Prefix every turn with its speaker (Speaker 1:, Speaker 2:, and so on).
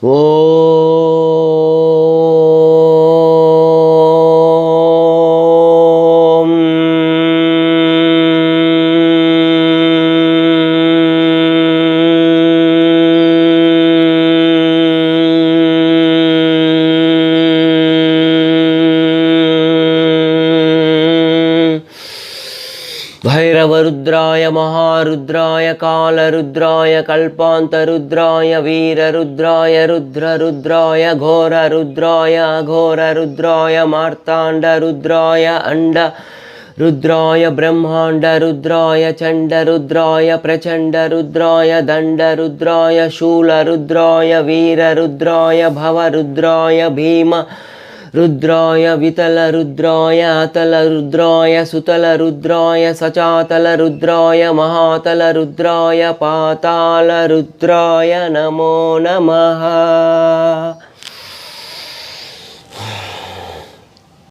Speaker 1: ఓం भैरवरुद्राय महारुद्राय कालरुद्राय कल्पान्तरुद्राय वीररुद्राय रुद्ररुद्राय घोररुद्राय अघोररुद्राय मार्ताण्डरुद्राय रुद्राय ब्रह्माण्डरुद्राय चण्डरुद्राय प्रचण्डरुद्राय दण्डरुद्राय शूलरुद्राय वीररुद्राय भवरुद्राय भीम रुद्राय वितलरुद्राय अतलरुद्राय सुतलरुद्राय सचातलरुद्राय महातलरुद्राय पातालरुद्राय नमो नमः।